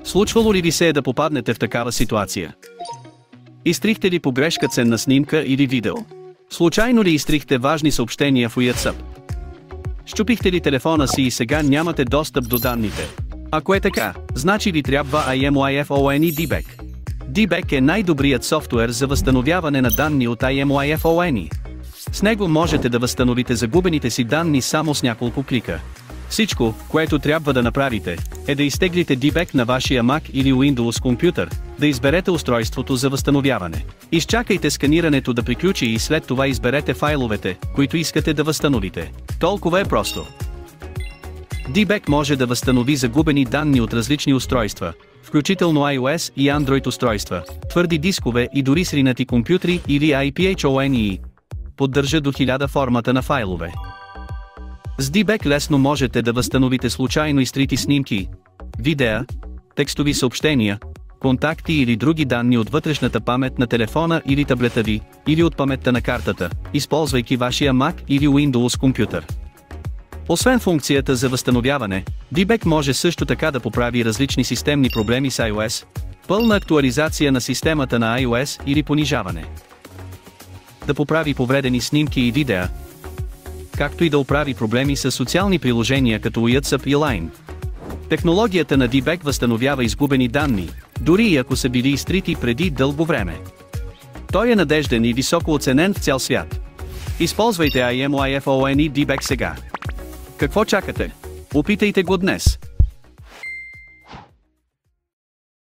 Случвало ли ви се да попаднете в такава ситуация? Изтрихте ли по грешка ценна снимка или видео? Случайно ли изтрихте важни съобщения в WhatsApp? Счупихте ли телефона си и сега нямате достъп до данните? Ако е така, значи ви трябва IMYFONE DBAC. DBAC е най-добрият софтуер за възстановяване на данни от IMYFONE. С него можете да възстановите загубените си данни само с няколко клика. Всичко, което трябва да направите, е да изтеглите DBAC на вашия Mac или Windows компютър, да изберете устройството за възстановяване. Изчакайте сканирането да приключи и след това изберете файловете, които искате да възстановите. Толкова е просто. DBAC може да възстанови загубени данни от различни устройства, включително iOS и Android устройства, твърди дискове и дори сринати компютри или IPHONE. Поддържа до 1000 формата на файлове. С DBAC лесно можете да възстановите случайно изтрити снимки, видеа, текстови съобщения, контакти или други данни от вътрешната памет на телефона или таблета ви, или от паметта на картата, използвайки вашия Mac или Windows компютър. Освен функцията за възстановяване, DBAC може също така да поправи различни системни проблеми с iOS, пълна актуализация на системата на iOS или понижаване. Да поправи повредени снимки и видеа, както и да оправи проблеми с социални приложения като WhatsApp и Line. Технологията на DBAC възстановява изгубени данни, дори и ако са били изтрити преди дълго време. Той е надежден и високо оценен в цял свят. Използвайте IMYFONE DBAC сега. Какво чакате? Опитайте го днес.